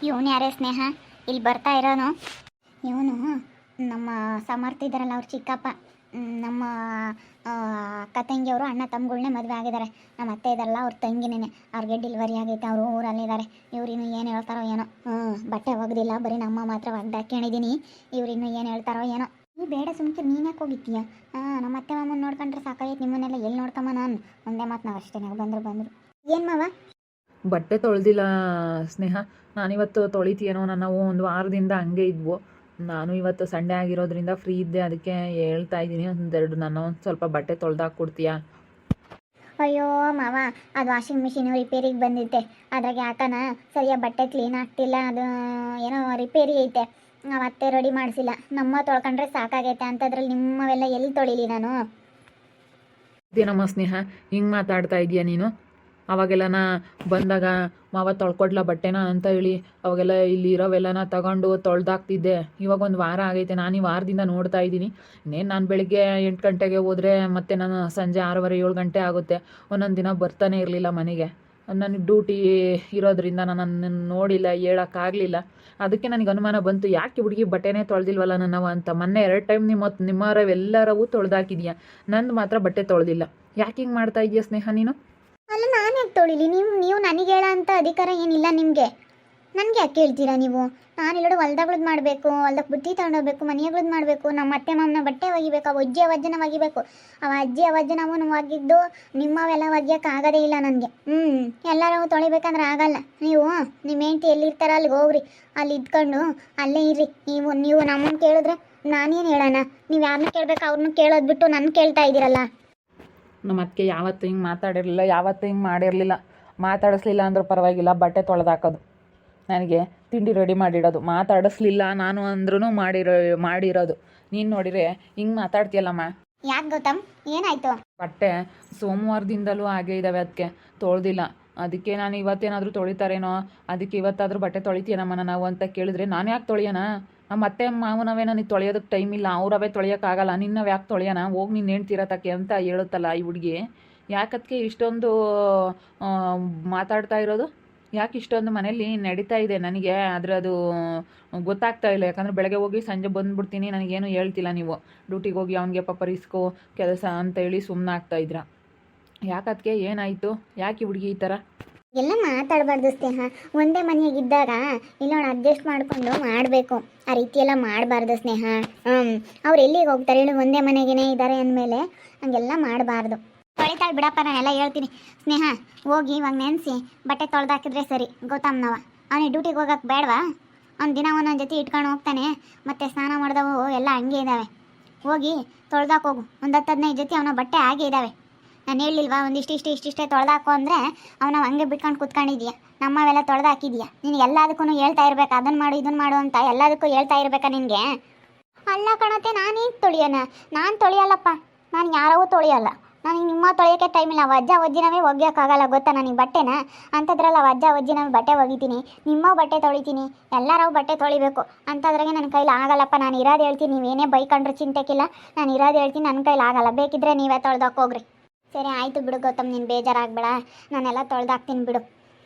ಇವನು ಯಾರೇ ಸ್ನೇಹ ಇಲ್ಲಿ ಬರ್ತಾ ಇರೋನು? ಇವನು ನಮ್ಮ ಸಮರ್ಥ ಇದ್ದಾರಲ್ಲ ಅವ್ರ ಚಿಕ್ಕಪ್ಪ. ನಮ್ಮ ಅಕ್ಕ ತಂಗಿಯವರು ಅಣ್ಣ ತಮ್ಮಗಳನ್ನೇ ಮದುವೆ ಆಗಿದ್ದಾರೆ. ನಮ್ಮ ಅತ್ತೆ ಇದ್ದಾರಲ್ಲ ಅವ್ರ ತಂಗಿನೇ, ಅವ್ರಿಗೆ ಡೆಲಿವರಿ ಆಗೈತೆ, ಅವರು ಊರಲ್ಲಿದ್ದಾರೆ. ಇವ್ರಿನ್ನು ಏನು ಹೇಳ್ತಾರೋ ಏನೋ. ಬಟ್ಟೆ ಒಗ್ದಿಲ್ಲ, ಬರೀ ನಮ್ಮ ಮಾತ್ರ ಒಗ್ದಾಕೊಂಡಿದ್ದೀನಿ. ಇವ್ರಿನ್ನು ಏನು ಹೇಳ್ತಾರೋ ಏನೋ. ನೀ ಬೇಡ ಸುಮ್ಕೆ, ನೀನು ಯಾಕೆ ಹೋಗಿತ್ತೀಯ? ನಮ್ಮ ಅತ್ತೆ ಮಾಮನ ನೋಡ್ಕೊಂಡ್ರೆ ಸಾಕಾಗೈತೆ, ನಿಮ್ಮನ್ನೆಲ್ಲ ಎಲ್ಲಿ ನೋಡ್ಕಮ್ಮ ನಾನು? ಒಂದೇ ಮಾತು ನಾವು ಅಷ್ಟೇ, ನಾವು ಬಂದರು ಏನು ಮಾವ? ಬಟ್ಟೆ ತೊಳೆದಿಲ್ಲ ಸ್ನೇಹ. ನಾನಿವತ್ತು ತೊಳಿತೀಯೇನೋ, ನಾವು ಒಂದು ವಾರದಿಂದ ಹಂಗೆ ಇದ್ವು. ನಾನು ಇವತ್ತು ಸಂಡೇ ಆಗಿರೋದ್ರಿಂದ ಫ್ರೀ ಇದ್ದೆ, ಅದಕ್ಕೆ ಹೇಳ್ತಾ ಇದ್ದೀನಿ. ನಾನು ಒಂದು ಸ್ವಲ್ಪ ಬಟ್ಟೆ ತೊಳ್ದಾಕಿ ಕೊಡ್ತೀಯಾ? ಅಯ್ಯೋ ಮಾವ, ಅದು ವಾಷಿಂಗ್ ಮಿಷಿನು ರಿಪೇರಿಗೆ ಬಂದಿತ್ತೆ. ಅದ್ರಾಗೆ ಯಾಕನ ಸರಿಯಾಗಿ ಬಟ್ಟೆ ಕ್ಲೀನ್ ಆಗ್ತಿಲ್ಲ, ಅದು ಏನೋ ರಿಪೇರಿ ಐತೆ. ನಾವು ಮತ್ತೆ ರೆಡಿ ಮಾಡಿಸಿಲ್ಲ. ನಮ್ಮ ತೊಳ್ಕೊಂಡ್ರೆ ಸಾಕಾಗೈತೆ ಅಂಥದ್ರಲ್ಲಿ ನಿಮ್ಮವೆಲ್ಲ ಎಲ್ಲಿ ತೊಳಿಲಿ ನಾನು? ಇದೇನಮ್ಮ ಸ್ನೇಹ, ಹಿಂಗೆ ಮಾತಾಡ್ತಾ ಇದೀಯ ನೀನು? ಅವಾಗೆಲ್ಲನ ಬಂದಾಗ ಮಾವ ತೊಳ್ಕೊಡ್ಲ ಬಟ್ಟೆನ ಅಂತ ಹೇಳಿ ಅವಾಗೆಲ್ಲ ಇಲ್ಲಿ ಇರೋವೆಲ್ಲನ ತಗೊಂಡು ತೊಳ್ದಾಕ್ತಿದ್ದೆ. ಇವಾಗ ಒಂದು ವಾರ ಆಗೈತೆ, ನಾನು ಈ ವಾರದಿಂದ ನೋಡ್ತಾ ಇದ್ದೀನಿ. ಇನ್ನೇನು ನಾನು ಬೆಳಿಗ್ಗೆ 8 ಗಂಟೆಗೆ ಹೋದರೆ ಮತ್ತೆ ನಾನು ಸಂಜೆ 6:30 7 ಗಂಟೆ ಆಗುತ್ತೆ. ಒಂದೊಂದು ದಿನ ಬರ್ತಾನೆ ಇರಲಿಲ್ಲ ಮನೆಗೆ. ನನಗೆ ಡ್ಯೂಟಿ ಇರೋದ್ರಿಂದ ನಾನು ನೋಡಿಲ್ಲ, ಹೇಳೋಕ್ಕಾಗಲಿಲ್ಲ. ಅದಕ್ಕೆ ನನಗೆ ಅನುಮಾನ ಬಂತು, ಯಾಕೆ ಹುಡುಗಿ ಬಟ್ಟೆನೇ ತೊಳೆದಿಲ್ವಲ್ಲ ನನ್ನವ ಅಂತ. ಮೊನ್ನೆ 2 ಟೈಮ್ ನಿಮ್ಮವರೆಲ್ಲರವೂ ತೊಳೆದಾಕಿದ್ಯಾ, ನಂದು ಮಾತ್ರ ಬಟ್ಟೆ ತೊಳೆದಿಲ್ಲ. ಯಾಕೆ ಹಿಂಗೆ ಮಾಡ್ತಾ ಇದೆಯಾ ಸ್ನೇಹ ನೀನು? ಅಲ್ಲ, ನಾನು ಯಾಕೆ ತೊಳಿಲಿ? ನೀವು ನನಗೆ ಹೇಳೋ ಅಂಥ ಅಧಿಕಾರ ಏನಿಲ್ಲ ನಿಮಗೆ. ನನಗೆ ಯಾಕೆ ಹೇಳ್ತೀರಾ ನೀವು? ನಾನು ಇಲ್ಲೋಡು ಹೊಲ್ದಾಗ್ಳದ್ದು ಮಾಡಬೇಕು, ಹೊಲ್ದಕ್ಕೆ ಬುತ್ತಿ ತಗೊಂಡೋಗ್ಬೇಕು, ಮನೆಯಗಳದ್ದು ಮಾಡಬೇಕು, ನಮ್ಮ ಅತ್ತೆ ಮಾಮನ ಬಟ್ಟೆ ಒಗಿಬೇಕು, ಅವ ಅಜ್ಜಿ ಅವಜ್ಜನ ಒಗಿಬೇಕು. ಅವ ಅಜ್ಜಿ ಅವಜ್ಜನ ಅವನು ಒಗಿದ್ದು ನಿಮ್ಮವೆಲ್ಲ ಒಗ್ಯೋಕ್ಕಾಗೋದೇ ಇಲ್ಲ ನನಗೆ. ಎಲ್ಲರೂ ತೊಳಿಬೇಕಂದ್ರೆ ಆಗಲ್ಲ. ನಿಮ್ಮ ಹೆಂಡ್ತಿ ಎಲ್ಲಿರ್ತಾರ ಅಲ್ಲಿಗೆ ಹೋಗ್ರಿ, ಅಲ್ಲಿ ಇದ್ಕೊಂಡು ಅಲ್ಲೇ ಇರ್ರಿ. ನೀವು ನಮ್ಮನ್ನು ಕೇಳಿದ್ರೆ ನಾನೇನು ಹೇಳೋಣ? ನೀವು ಯಾರನ್ನ ಕೇಳಬೇಕು ಅವ್ರನ್ನ ಕೇಳೋದು ಬಿಟ್ಟು ನನ್ನ ಕೇಳ್ತಾ ಇದ್ದೀರಲ್ಲ. ನಮ್ಮ ಅಕ್ಕೆ ಯಾವತ್ತೂ ಹಿಂಗೆ ಮಾತಾಡಿರಲಿಲ್ಲ, ಯಾವತ್ತೂ ಹಿಂಗೆ ಮಾಡಿರಲಿಲ್ಲ. ಮಾತಾಡಿಸ್ಲಿಲ್ಲ ಅಂದ್ರೂ ಪರವಾಗಿಲ್ಲ, ಬಟ್ಟೆ ತೊಳೆದಾಕೋದು, ನನಗೆ ತಿಂಡಿ ರೆಡಿ ಮಾಡಿಡೋದು. ಮಾತಾಡಿಸ್ಲಿಲ್ಲ ನಾನು ಅಂದ್ರೂ ಮಾಡಿರೋದು. ನೀನು ನೋಡಿದರೆ ಹಿಂಗೆ ಮಾತಾಡ್ತೀಯಲ್ಲಮ್ಮ. ಯಾಕೆ ಗೌತಮ್, ಏನಾಯಿತು? ಬಟ್ಟೆ ಸೋಮವಾರದಿಂದಲೂ ಹಾಗೇ ಇದ್ದಾವೆ, ಅದಕ್ಕೆ ತೊಳೆದಿಲ್ಲ. ಅದಕ್ಕೆ ನಾನು ಇವತ್ತೇನಾದರೂ ತೊಳಿತಾರೇನೋ, ಅದಕ್ಕೆ ಇವತ್ತಾದರೂ ಬಟ್ಟೆ ತೊಳಿತೀಯನಮ್ಮ ನಾವು ಅಂತ ಕೇಳಿದ್ರೆ, ನಾನು ಯಾಕೆ ತೊಳೆಯೋಣ? ನಮ್ಮ ಅತ್ತೆ ಮಾವನವೇ ನನಗೆ ತೊಳೆಯೋದಕ್ಕೆ ಟೈಮ್ ಇಲ್ಲ, ಅವರವೇ ತೊಳೆಯೋಕ್ಕಾಗಲ್ಲ, ನಿನ್ನವು ಯಾಕೆ ತೊಳೆಯೋಣ? ಹೋಗಿ ನೀನು ಹೆಣ್ತಿರತಕ್ಕೆ ಅಂತ ಹೇಳುತ್ತಲ್ಲ ಈ ಹುಡುಗಿ. ಯಾಕದಕ್ಕೆ ಇಷ್ಟೊಂದು ಮಾತಾಡ್ತಾ ಇರೋದು? ಯಾಕೆ ಇಷ್ಟೊಂದು ಮನೇಲಿ ನಡೀತಾ ಇದೆ ನನಗೆ, ಆದರೆ ಅದು ಗೊತ್ತಾಗ್ತಾ ಇಲ್ಲ. ಯಾಕಂದರೆ ಬೆಳಗ್ಗೆ ಹೋಗಿ ಸಂಜೆ ಬಂದುಬಿಡ್ತೀನಿ, ನನಗೇನು ಹೇಳ್ತಿಲ್ಲ ನೀವು. ಡ್ಯೂಟಿಗೆ ಹೋಗಿ ಅವನಿಗೆ ಪಾಪ ರಿಸ್ಕು ಕೆಲಸ ಅಂತೇಳಿ ಸುಮ್ಮನೆ ಆಗ್ತಾಯಿದ್ರ. ಯಾಕದಕ್ಕೆ ಏನಾಯಿತು? ಯಾಕೆ ಹುಡುಗಿ ಈ ಥರ ಎಲ್ಲ ಮಾತಾಡಬಾರ್ದು ಸ್ನೇಹ. ಒಂದೇ ಮನೆಯಾಗಿದ್ದಾಗ ಇಲ್ಲೋಣ ಅಡ್ಜಸ್ಟ್ ಮಾಡಿಕೊಂಡು ಮಾಡಬೇಕು. ಆ ರೀತಿಯೆಲ್ಲ ಮಾಡಬಾರ್ದು ಸ್ನೇಹ. ಅವ್ರು ಎಲ್ಲಿಗೆ ಹೋಗ್ತಾರೆ ಹೇಳಿ? ಒಂದೇ ಮನೆಗೇ ಇದ್ದಾರೆ ಅಂದಮೇಲೆ ಹಂಗೆಲ್ಲ ಮಾಡಬಾರ್ದು. ತೊಳಿತಾಳೆ ಬಿಡಪ್ಪ, ನಾನೆಲ್ಲ ಹೇಳ್ತೀನಿ. ಸ್ನೇಹ, ಹೋಗಿ ಇವಾಗ ನೆನೆಸಿ ಬಟ್ಟೆ ತೊಳೆದಾಕಿದ್ರೆ ಸರಿ. ಗೌತಮ್ನವ ಅವನಿಗೆ ಡ್ಯೂಟಿಗೆ ಹೋಗಕ್ಕೆ ಬೇಡವಾ? ಒಂದು ದಿನ ಒಂದೊಂದು ಜೊತೆ ಇಟ್ಕೊಂಡು ಹೋಗ್ತಾನೆ, ಮತ್ತು ಸ್ನಾನ ಮಾಡಿದವು ಎಲ್ಲ ಹಂಗೆ ಇದ್ದಾವೆ. ಹೋಗಿ ತೊಳೆದಾಕೋಗು. ಒಂದು 10-15 ಜೊತೆ ಅವನ ಬಟ್ಟೆ ಹಾಗೆ ಇದ್ದಾವೆ. ನಾನು ಹೇಳಿಲ್ವಾ ಇಷ್ಟಿಷ್ಟೇ ತೊಳೆದಾಕು ಅಂದರೆ ಅವನ ಹಂಗೆ ಬಿಟ್ಕೊಂಡು ಕೂತ್ಕೊಂಡಿದ್ಯಾ? ನಮ್ಮವೆಲ್ಲ ತೊಳೆದಾಕಿದ್ಯಾ? ನಿನಗೆ ಎಲ್ಲದಕ್ಕೂ ಹೇಳ್ತಾ ಇರ್ಬೇಕು, ಅದನ್ನು ಮಾಡು ಇದನ್ನು ಮಾಡು ಅಂತ ಎಲ್ಲದಕ್ಕೂ ಹೇಳ್ತಾ ಇರ್ಬೇಕಾ ನಿನಗೆ? ಅಲ್ಲ ಕಣತೆ, ನಾನೇನು ತೊಳಿಯೋಣ? ನಾನು ತೊಳೆಯಲ್ಲಪ್ಪ, ನಾನು ಯಾರವೂ ತೊಳೆಯಲ್ಲ. ನನಗೆ ನಿಮ್ಮ ತೊಳೆಯೋಕ್ಕೆ ಟೈಮ್ ಇಲ್ಲ. ಅಜ್ಜ ಅಜ್ಜಿನವೇ ಒಗ್ಯೋಕ್ಕಾಗಲ್ಲ, ಗೊತ್ತಾ ನನಗೆ ಬಟ್ಟೆನ? ಅಂಥದ್ರಲ್ಲ ಅಜ್ಜ ಅಜ್ಜಿನವೇ ಬಟ್ಟೆ ಒಗಿತೀನಿ, ನಿಮ್ಮ ಬಟ್ಟೆ ತೊಳಿತೀನಿ, ಎಲ್ಲರೂ ಬಟ್ಟೆ ತೊಳಿಬೇಕು. ಅಂಥದ್ರಾಗೆ ನನ್ನ ಕೈಲಿ ಆಗಲ್ಲಪ್ಪ. ನಾನು ಇರೋದು ಹೇಳ್ತೀನಿ, ನೀವೇನೇ ಬೈಕೊಂಡ್ರೆ ಚಿಂತೆಕಿಲ್ಲ. ನಾನು ಇರೋದು ಹೇಳ್ತೀನಿ, ನನ್ನ ಕೈಲಿ ಆಗಲ್ಲ. ಬೇಕಿದ್ರೆ ನೀವೇ ತೊಳೆದಾಕೋಗ್ರಿ. ಸರಿ ಆಯಿತು ಬಿಡು ಗೌತಮ್, ನೀನು ಬೇಜಾರಾಗಬೇಡ, ನಾನೆಲ್ಲ ತೊಳೆದಾಕ್ತೀನಿ ಬಿಡು.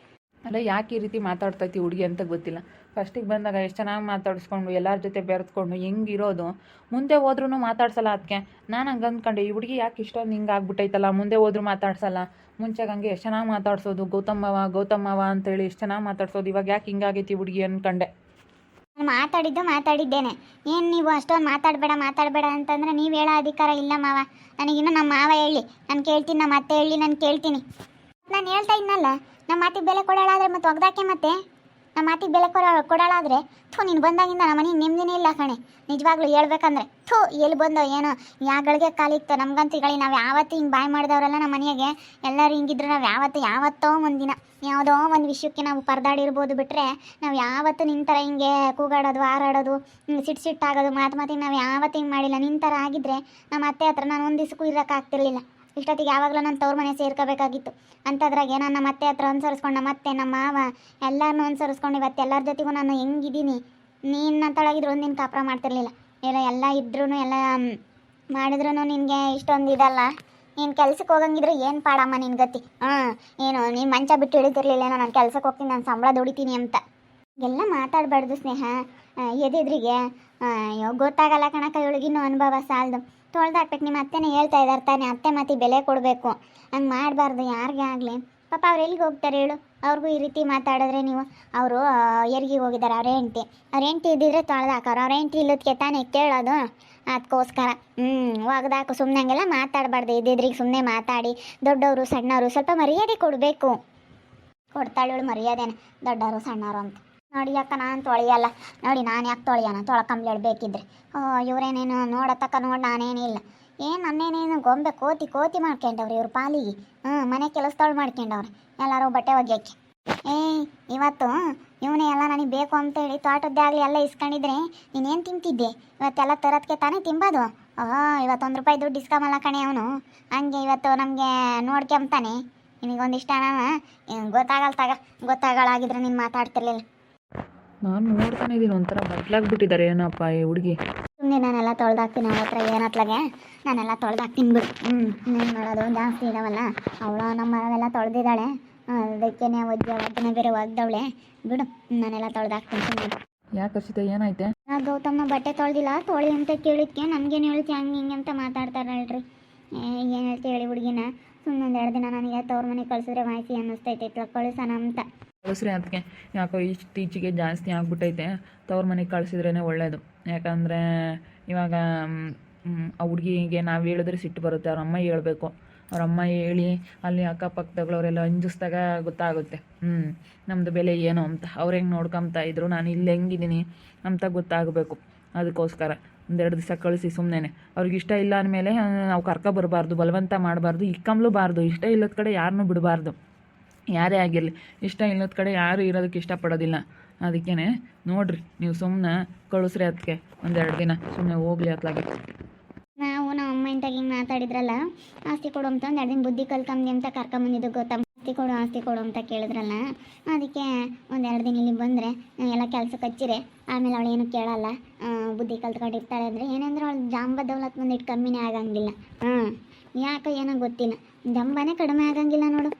ಅಲ್ಲ, ಯಾಕೆ ಈ ರೀತಿ ಮಾತಾಡ್ತೈತಿ ಹುಡುಗಿ ಅಂತ ಗೊತ್ತಿಲ್ಲ. ಫಸ್ಟಿಗೆ ಬಂದಾಗ ಎಷ್ಟು ಚೆನ್ನಾಗಿ ಮಾತಾಡಿಸ್ಕೊಂಡು ಎಲ್ಲರ ಜೊತೆ ಬೆರೆಸ್ಕೊಂಡು ಹೆಂಗಿರೋದು, ಮುಂದೆ ಹೋದ್ರೂ ಮಾತಾಡ್ಸಲ್ಲ. ಅದಕ್ಕೆ ನಾನು ಹಂಗೆ ಅಂದ್ಕೊಂಡೆ, ಈ ಹುಡುಗಿ ಯಾಕೆ ಇಷ್ಟೊಂದು ಹಿಂಗೆ ಆಗ್ಬಿಟ್ಟೈತಲ್ಲ, ಮುಂದೆ ಹೋದ್ರೂ ಮಾತಾಡ್ಸಲ್ಲ. ಮುಂಚೆಗೆ ಹಂಗೆ ಎಷ್ಟು ಚೆನ್ನಾಗಿ ಮಾತಾಡ್ಸೋದು, ಗೌತಮ್ಮವ ಅಂತೇಳಿ ಎಷ್ಟು ಚೆನ್ನಾಗಿ ಮಾತಾಡ್ಸೋದು. ಇವಾಗ ಯಾಕೆ ಹಿಂಗಾಗೈತಿ ಹುಡುಗಿ ಅಂದ್ಕೊಂಡೆ. ನಾನು ಮಾತಾಡಿದ್ದೇನೆ. ಏನು ನೀವು ಅಷ್ಟೊಂದು ಮಾತಾಡಬೇಡ ಅಂತಂದರೆ ನೀವು ಹೇಳೋ ಅಧಿಕಾರ ಇಲ್ಲ ಮಾವ. ನನಗಿನ್ನೂ ನಮ್ಮ ಮಾವ ಹೇಳಿ ನಾನು ಕೇಳ್ತೀನಿ, ನಮ್ಮ ಅತ್ತೆ ಹೇಳಿ ನಾನು ಕೇಳ್ತೀನಿ. ನಾನು ಹೇಳ್ತಾ ಇದ್ನಲ್ಲ, ನಮ್ಮ ಮಾತಿಗೆ ಬೆಲೆ ಕೊಡೋಳಾದರೆ ಮತ್ತೆ ಒಗ್ದಾಕೆ. ಮತ್ತೆ ನಮ್ಮ ಮಾತಿಗೆ ಬೆಲೆ ಕೊಡೋಳಾದರೆ ನೀನು ಬಂದಾಗಿಂದ ನಮ್ಮ ಮನೆಗೆ ನೆಮ್ಮದಿನೇ ಇಲ್ಲ ಕಣೆ. ನಿಜವಾಗ್ಲೂ ಹೇಳ್ಬೇಕಂದ್ರೆ ಎಲ್ಲಿ ಬಂದೋ ಏನೋ, ಯಾಗಳಿಗೆ ಕಾಲಿತ್ತು ನಮ್ಗಂತಿಗಳಿ. ನಾವು ಯಾವತ್ತೂ ಹಿಂಗೆ ಬಾಯ್ ಮಾಡಿದವರೆಲ್ಲ ನಮ್ಮ ಮನೆಗೆ ಎಲ್ಲರೂ ಹಿಂಗಿದ್ರು ನಾವು ಯಾವತ್ತೋ ಒಂದಿನ ಯಾವುದೋ ಒಂದು ವಿಷಯಕ್ಕೆ ನಾವು ಪರದಾಡಿರ್ಬೋದು. ಬಿಟ್ಟರೆ ನಾವು ಯಾವತ್ತೂ ನಿನ್ನ ಥರ ಹಿಂಗೆ ಕೂಗಾಡೋದು, ಹಾರಾಡೋದು, ಸಿಟ್ಟಾಗೋದು, ಮಾತಿಗೆ ನಾವು ಯಾವತ್ತೂ ಹಿಂಗೆ ಮಾಡಿಲ್ಲ. ನಿನ್ನ ಥರ ಆಗಿದ್ದರೆ ನಮ್ಮ ಅತ್ತೆ ಹತ್ರ ನಾನು ಒಂದು ದಿವಸಕ್ಕೂ ಇರೋಕ್ಕಾಗ್ತಿರ್ಲಿಲ್ಲ. ಇಷ್ಟೊತ್ತಿಗೆ ಯಾವಾಗಲೂ ನಾನು ತವ್ರ ಮನೆ ಸೇರ್ಕೋಬೇಕಾಗಿತ್ತು. ಅಂಥದ್ರಾಗೆ ನಾನು ನಮ್ಮ ಅತ್ತೆ ಹತ್ರ ಅನುಸರಿಸ್ಕೊಂಡು, ನಮ್ಮ ಅತ್ತೆ ನಮ್ಮ ಮಾವ ಎಲ್ಲರನ್ನೂ ಅನುಸರಿಸ್ಕೊಂಡು ಇವತ್ತು ಎಲ್ಲರ ಜೊತೆಗೂ ನಾನು ಹೆಂಗಿದ್ದೀನಿ. ನೀನು ತೊಳಗಿದ್ರು ಒಂದಿನ ಕಾಪುರ ಮಾಡ್ತಿರ್ಲಿಲ್ಲ. ಎಲ್ಲ ಇದ್ರೂ ಎಲ್ಲ ಮಾಡಿದ್ರೂ ನಿನಗೆ ಇಷ್ಟೊಂದು ಇದಲ್ಲ. ನೀನು ಕೆಲ್ಸಕ್ಕೆ ಹೋಗಂಗಿದ್ರೆ ಏನು ಪಾಡಮ್ಮ ನಿನ್ನ ಗತಿ? ಏನು ನೀನು ಮಂಚ ಬಿಟ್ಟು ಹಿಡಿತಿರ್ಲಿಲ್ಲ, ನಾನು ಕೆಲ್ಸಕ್ಕೆ ಹೋಗ್ತೀನಿ, ನಾನು ಸಂಬಳ ದುಡಿತೀನಿ ಅಂತ. ಎಲ್ಲ ಮಾತಾಡಬಾರ್ದು ಸ್ನೇಹ. ಎದಿದ್ರಿಗೆ ಅಯ್ಯೋ ಗೊತ್ತಾಗಲ್ಲ ಕಣಕ್ಕ, ಇವಳಿಗಿನ್ನೂ ಅನುಭವ ಸಾಲದು. ತೊಳ್ದಾಕ್ಬೇಕು. ನಿಮ್ಮ ಅತ್ತೆನೇ ಹೇಳ್ತಾ ಇದ್ದಾರೆ ತಾನೇ, ಅತ್ತೆ ಮಾತಿ ಬೆಲೆ ಕೊಡಬೇಕು. ಹಂಗೆ ಮಾಡಬಾರ್ದು ಯಾರಿಗೇ ಆಗಲಿ. ಪಾಪ ಅವ್ರು ಎಲ್ಲಿಗೆ ಹೋಗ್ತಾರೆ ಹೇಳು? ಅವ್ರಿಗೂ ಈ ರೀತಿ ಮಾತಾಡಿದ್ರೆ ನೀವು, ಅವರು ಎಲ್ಲಿಗೆ ಹೋಗಿದ್ದಾರೆ ಅವ್ರ ಹೆಂಡ್ತಿ ಇದ್ದಿದ್ರೆ ತೊಳ್ದಾಕೋರು. ಅವ್ರ ಹೆಂಡ್ತಿ ಇಲ್ಲದಕ್ಕೆ ತಾನೇ ಕೇಳೋದು. ಅದಕ್ಕೋಸ್ಕರ ಒಗ್ದಾಕು. ಸುಮ್ಮನೆ ಹಂಗೆಲ್ಲ ಮಾತಾಡಬಾರ್ದು. ಇದ್ದಿದ್ರಿಗೆ ಸುಮ್ಮನೆ ಮಾತಾಡಿ. ದೊಡ್ಡವರು ಸಣ್ಣವರು ಸ್ವಲ್ಪ ಮರ್ಯಾದೆ ಕೊಡಬೇಕು. ಕೊಡ್ತಾಳೆ ಇವಳು ಮರ್ಯಾದೆನ, ದೊಡ್ಡವರು ಸಣ್ಣವರು ಅಂತ. ನೋಡಿ ಅಕ್ಕ, ನಾನು ತೊಳೆಯಲ್ಲ. ನೋಡಿ ನಾನು ಯಾಕೆ ತೊಳೆಯೋಣ, ತೊಳ್ಕೊಂಬ್ಲೇಳು ಬೇಕಿದ್ರೆ. ಇವರೇನೇನು ನೋಡತಕ್ಕ ನೋಡಿ ನಾನೇನಿಲ್ಲ. ಏನು ನನ್ನೇನೇನು ಗೊಂಬೆ ಕೋತಿ ಮಾಡ್ಕೊಂಡವ್ರಿ ಇವ್ರ ಪಾಲಿಗೆ. ಮನೆ ಕೆಲಸದವಳು ಮಾಡ್ಕೊಂಡವ್ರಿ ಎಲ್ಲರೂ ಬಟ್ಟೆ ಒಗ್ಯಕ್ಕೆ. ಇವತ್ತು ಇವನೇ ಎಲ್ಲ ನನಗೆ ಬೇಕು ಅಂತೇಳಿ ತೋಟದ್ದೇ ಆಗಲಿ ಎಲ್ಲ ಇಸ್ಕೊಂಡಿದ್ರೆ ನೀನೇನು ತಿಂತಿದ್ದೆ? ಇವತ್ತೆಲ್ಲ ತರೋದಕ್ಕೆ ತಾನೇ ತಿಂಬೋದು. ಇವತ್ತು ₹1 ದುಡ್ಡು ಇಸ್ಕೊಂಬಲ್ಲ ಕಣೆ ಅವನು. ಹಂಗೆ ಇವತ್ತು ನಮಗೆ ನೋಡ್ಕೊಂತಾನೆ. ನಿನಗೊಂದಿಷ್ಟ ಗೊತ್ತಾಗಲಾಗಿದ್ರೆ ನೀನು ಮಾತಾಡ್ತಿರ್ಲಿಲ್ಲ. ನಾನು ನೋಡ್ತಾನೆ ಇದ್ದೀನಿ, ಒಂಥರ ಬದಲಾಗ್ಬಿಟ್ಟಿದ್ದಾರೆ ಏನಪ್ಪ ಈ ಹುಡುಗಿ. ಸುಮ್ಮನೆ ನಾನೆಲ್ಲ ತೊಳ್ದಾಕ್ತೀನಿ. ಅವಳ ಹತ್ರ ಏನತ್ಲಾಗೆ ನಾನೆಲ್ಲ ತೊಳ್ದಾಕ್ತೀನಿ ಬಿಡು. ಇನ್ನೇನು ಮಾಡೋದು, ಜಾಸ್ತಿ ಇದಾವಲ್ಲ. ಅವಳು ನಮ್ಮ ಮರವೆಲ್ಲ ತೊಳೆದಿದ್ದಾಳೆ. ಅದಕ್ಕೇನೆ ಒದ್ದನೆ ಬೇರೆ ಒಗ್ದವಳೆ ಬಿಡು. ನಾನೆಲ್ಲ ತೊಳ್ದಾಕ್ತೀನಿ ಸುಮ್ಮನೆ. ಯಾಕೆ ಹರ್ಷಿತ, ಏನಾಯ್ತೆ? ಗೌತಮ್ನ ಬಟ್ಟೆ ತೊಳೆದಿಲ್ಲ, ತೊಳಿ ಅಂತ ಕೇಳಿದ್ಕೆ ನನಗೇನು ಹೇಳ್ತಿ ಹಂಗೆ ಹಿಂಗೆ ಅಂತ ಮಾತಾಡ್ತಾರೆ ಹೇಳ್ರಿ. ಏನು ಹೇಳ್ತಿ ಹೇಳಿ ಹುಡುಗಿನ? ಸುಮ್ಮನೆ 1-2 ದಿನ ನನಗೆ ತವ್ರ ಮನೆಗೆ ಕಳಿಸಿದ್ರೆ ವಾಯ್ಸಿ ಅನ್ನಿಸ್ತೈತೆ, ಕಳಿಸೋಣ ಅಂತ. ಕಳಿಸ್ರಿ ಅದಕ್ಕೆ. ಯಾಕೋ ಇತ್ತೀಚೆಗೆ ಜಾಸ್ತಿ ಆಗ್ಬಿಟ್ಟೈತೆ. ತವ್ರ ಮನೆಗೆ ಕಳಿಸಿದ್ರೇ ಒಳ್ಳೆಯದು. ಯಾಕಂದರೆ ಇವಾಗ ಆ ಹುಡುಗಿಗೆ ನಾವು ಹೇಳಿದ್ರೆ ಸಿಟ್ಟು ಬರುತ್ತೆ. ಅವ್ರ ಅಮ್ಮ ಹೇಳ್ಬೇಕು. ಅವ್ರ ಅಮ್ಮ ಹೇಳಿ ಅಲ್ಲಿ ಅಕ್ಕಪಕ್ಕದಗಳವರೆಲ್ಲ ಅಂಜಿಸ್ದಾಗ ಗೊತ್ತಾಗುತ್ತೆ ನಮ್ಮದು ಬೆಲೆ ಏನು ಅಂತ. ಅವ್ರು ಹೆಂಗೆ ನೋಡ್ಕೊತಾ ಇದ್ರು, ನಾನು ಇಲ್ಲಿ ಹೆಂಗಿದ್ದೀನಿ ಅಂತ ಗೊತ್ತಾಗಬೇಕು. ಅದಕ್ಕೋಸ್ಕರ 1-2 ದಿವಸ ಕಳಿಸಿ ಸುಮ್ಮನೆ. ಅವ್ರಿಗೆ ಇಷ್ಟ ಇಲ್ಲ ಅಂದಮೇಲೆ ನಾವು ಕರ್ಕೊಬರ್ಬಾರ್ದು, ಬಲವಂತ ಮಾಡಬಾರ್ದು, ಇಕ್ಕಂಬ್ಲೂಬಾರ್ದು. ಇಷ್ಟ ಇಲ್ಲದ ಕಡೆ ಯಾರನ್ನೂ ಬಿಡಬಾರ್ದು. ಯಾರೇ ಆಗಿರಲಿ, ಇಷ್ಟ ಇಲ್ಲದ ಕಡೆ ಯಾರು ಇರೋದಕ್ಕೆ ಇಷ್ಟಪಡೋದಿಲ್ಲ. ಅದಕ್ಕೇ ನೋಡಿರಿ, ನೀವು ಸುಮ್ಮನೆ ಕಳಿಸ್ರಿ ಅದಕ್ಕೆ 1-2 ದಿನ ಸುಮ್ಮನೆ ಹೋಗ್ಲಿ ಅತ್ಲಾಗೆ. ನಾವು ನಮ್ಮ ಅಮ್ಮ ಇಂತಾಗ ಹಿಂಗೆ ಮಾತಾಡಿದ್ರಲ್ಲ, ಆಸ್ತಿ ಕೊಡು ಅಂತ 1-2 ದಿನ ಬುದ್ಧಿ ಕಲ್ಕಂಬಿ ಅಂತ ಕರ್ಕೊಂಬಂದಿದ್ದು ಗೊತ್ತಾ? ಆಸ್ತಿ ಕೊಡು ಅಂತ ಕೇಳಿದ್ರಲ್ಲ, ಅದಕ್ಕೆ 1-2 ದಿನ ಇಲ್ಲಿ ಬಂದರೆ ಎಲ್ಲ ಕೆಲಸಕ್ಕೆ ಹಚ್ಚಿರೆ. ಆಮೇಲೆ ಅವಳು ಏನು ಕೇಳಲ್ಲ, ಬುದ್ಧಿ ಕಲ್ತ್ಕೊಂಡಿರ್ತಾಳೆ ಅಂದರೆ ಏನಂದ್ರೆ ಅವಳು ಜಾಂಬ ದೌಲತ್ ಬಂದಿಟ್ಟು ಕಮ್ಮಿನೇ ಆಗಂಗಿಲ್ಲ. ಯಾಕೆ ಏನೋ ಗೊತ್ತಿಲ್ಲ, ಜಂಬನೇ ಕಡಿಮೆ ಆಗಂಗಿಲ್ಲ ನೋಡು.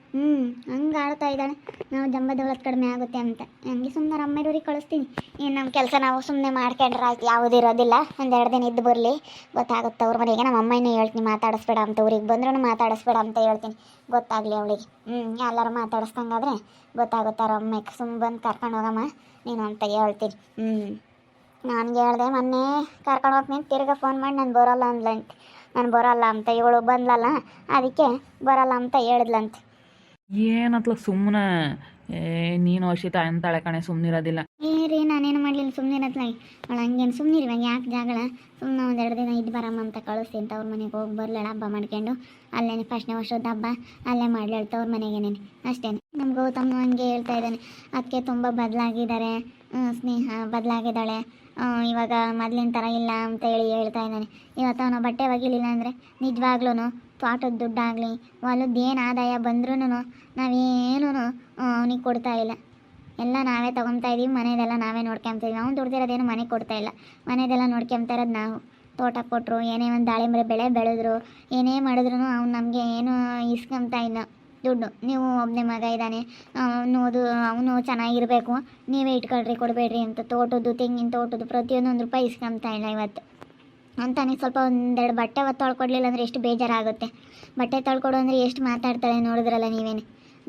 ಹಂಗೆ ಆಡ್ತಾ ಇದ್ದಾಳೆ. ನಾವು ಜಂಬ ದೌಲತ್ ಕಡಿಮೆ ಆಗುತ್ತೆ ಅಂತ. ಹಂಗೆ ಸುಮ್ಮನೆ ಅಮ್ಮೇರೂರಿಗೆ ಕಳಿಸ್ತೀನಿ. ಏನು ನಮ್ಮ ಕೆಲಸ ನಾವು ಸುಮ್ಮನೆ ಮಾಡ್ಕೊಂಡ್ರೆ ಆಯ್ತು, ಯಾವುದಿರೋದಿಲ್ಲ. 1-2 ದಿನ ಇದ್ದು ಬರಲಿ, ಗೊತ್ತಾಗುತ್ತೆ ಅವ್ರ ಮನೆಗೆ. ನಮ್ಮ ಅಮ್ಮನೇ ಹೇಳ್ತೀನಿ ಮಾತಾಡಿಸ್ಬೇಡ ಅಂತ, ಊರಿಗೆ ಬಂದ್ರೂ ಮಾತಾಡಿಸ್ಬೇಡ ಅಂತ ಹೇಳ್ತೀನಿ, ಗೊತ್ತಾಗಲಿ ಅವಳಿಗೆ. ಎಲ್ಲರೂ ಮಾತಾಡಿಸ್ದಂಗಾದ್ರೆ ಗೊತ್ತಾಗುತ್ತೆ ಅವ್ರ ಅಮ್ಮಗೆ. ಸುಮ್ಮನೆ ಬಂದು ಕರ್ಕೊಂಡು ಹೋಗಮ್ಮ ನೀನು ಅಂತ ಹೇಳ್ತೀನಿ. ನಾನು ಹೇಳ್ದೆ ಮೊನ್ನೆ ಕರ್ಕೊಂಡು ಹೋಗ್ತೀನಿ, ತಿರ್ಗಾ ಫೋನ್ ಮಾಡಿ ನಾನು ಬರೋಲ್ಲ ಅಂದ್ಲಂತೆ. ನಾನು ಬರೋಲ್ಲ ಅಂತ, ಇವಳು ಬಂದ್ಲಲ್ಲ ಅದಕ್ಕೆ ಬರೋಲ್ಲ ಅಂತ ಹೇಳಿದ್ಲಂತೆ. ಏನತ್ಲ ಸುಮ್ಮನೆ ನೀನು ಹರ್ಷಿತ ಅಂತಾಳೆ ಕಣೆ, ಸುಮ್ಮನಿರೋದಿಲ್ಲ. ರೀ ನಾನೇನು ಮಾಡಲಿಲ್ಲ, ಸುಮ್ಮನಿರತ್ಲಾಗಿ. ಅವಳು ಹಂಗೇನು ಸುಮ್ಮನಿರಿ, ಇವಾಗ ಯಾಕೆ ಜಾಗಳ? ಸುಮ್ಮನೆ 1-2 ದಿನ ಇದ್ದು ಬರಮ್ಮ ಅಂತ ಕಳಿಸ್ತೀನಿ ಅಂತ. ಅವ್ರ ಮನೆಗೆ ಹೋಗಿ ಬರಲೇಳ ಹಬ್ಬ ಮಾಡ್ಕೊಂಡು, ಅಲ್ಲೇ ಫಸ್ಟ್ನೇ ವರ್ಷದ ಹಬ್ಬ ಅಲ್ಲೇ ಮಾಡಲಿ ಅವ್ರ ಮನೆಗೇನೇನೆ ಅಷ್ಟೇ. ನಮ್ಮ ಗೌತಮ್ನು ಹಂಗೆ ಹೇಳ್ತಾ ಇದ್ದಾನೆ, ಅದಕ್ಕೆ ತುಂಬ ಬದಲಾಗಿದ್ದಾರೆ, ಸ್ನೇಹ ಬದಲಾಗಿದ್ದಾಳೆ, ಇವಾಗ ಮೊದಲಿನ ಥರ ಇಲ್ಲ ಅಂತ ಹೇಳ್ತಾ ಇದ್ದಾನೆ. ಇವತ್ತು ಅವನು ಬಟ್ಟೆ ಒಗಿಲಿಲ್ಲ ಅಂದರೆ ನಿಜವಾಗ್ಲೂ ತೋಟದ ದುಡ್ಡಾಗಲಿ ಹೊಲದ್ದು ಏನು ಆದಾಯ ಬಂದ್ರೂ ನಾವೇನೂ ಅವನಿಗೆ ಕೊಡ್ತಾ ಇಲ್ಲ. ಎಲ್ಲ ನಾವೇ ತೊಗೊತಾ ಇದ್ದೀವಿ, ಮನೆಯದೆಲ್ಲ ನಾವೇ ನೋಡ್ಕೊಂತೀವಿ. ಅವ್ನು ದುಡ್ದಿರೋದೇನು ಮನೆಗೆ ಕೊಡ್ತಾ ಇಲ್ಲ, ಮನೆಯದೆಲ್ಲ ನೋಡ್ಕೊಂತ ಇರೋದು ನಾವು. ತೋಟ ಕೊಟ್ಟರು, ಏನೇ ಒಂದು ದಾಳಿಂಬೆ ಬೆಳೆ ಬೆಳೆದ್ರು, ಏನೇ ಮಾಡಿದ್ರು ಅವ್ನು ನಮಗೆ ಏನು ಇಸ್ಕೊಂತ ಇಲ್ಲ ದುಡ್ಡು. ನೀವು ಒಬ್ಬನೇ ಮಗ ಇದ್ದಾನೆ, ಅವನು ಚೆನ್ನಾಗಿರಬೇಕು, ನೀವೇ ಇಟ್ಕೊಳ್ರಿ ಕೊಡಬೇಡ್ರಿ ಅಂತ. ತೋಟದ್ದು, ತೆಂಗಿನ ತೋಟದ್ದು ಪ್ರತಿಯೊಂದು ₹1 ಇಸ್ಕೊಂತ ಇಲ್ಲ ಇವತ್ತು ಅಂತಾನೆ. ಸ್ವಲ್ಪ 1-2 ಬಟ್ಟೆ ತೊಳ್ಕೊಡ್ಲಿಲ್ಲ ಅಂದರೆ ಎಷ್ಟು ಬೇಜಾರಾಗುತ್ತೆ. ಬಟ್ಟೆ ತೊಳ್ಕೊಡು ಅಂದರೆ ಎಷ್ಟು ಮಾತಾಡ್ತಾಳೆ ನೋಡಿದ್ರಲ್ಲ ನೀವೇನೆ.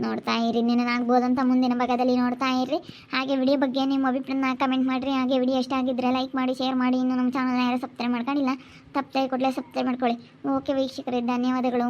ನೋಡ್ತಾ ಇರಿ, ಆಗ್ಬೋದಂತ ಮುಂದಿನ ಭಾಗದಲ್ಲಿ ನೋಡ್ತಾ ಇರ್ರಿ. ಹಾಗೆ ವಿಡಿಯೋ ಬಗ್ಗೆ ನಿಮ್ಮ ಅಭಿಪ್ರಾಯನ ಕಮೆಂಟ್ ಮಾಡಿರಿ. ಹಾಗೆ ವಿಡಿಯೋ ಇಷ್ಟ ಆಗಿದ್ದರೆ ಲೈಕ್ ಮಾಡಿ, ಶೇರ್ ಮಾಡಿ. ಇನ್ನು ನಮ್ಮ ಚಾನಲ್ನ ಯಾರು ಸಬ್ಸ್ಕ್ರೈಬ್ ಮಾಡ್ಕೊಂಡಿಲ್ಲ, ತಪ್ಪದೆ ಕೊಡಲೇ ಸಬ್ಸ್ಕ್ರೈಬ್ ಮಾಡ್ಕೊಳ್ಳಿ. ಓಕೆ ವೀಕ್ಷಕರೇ, ಧನ್ಯವಾದಗಳು.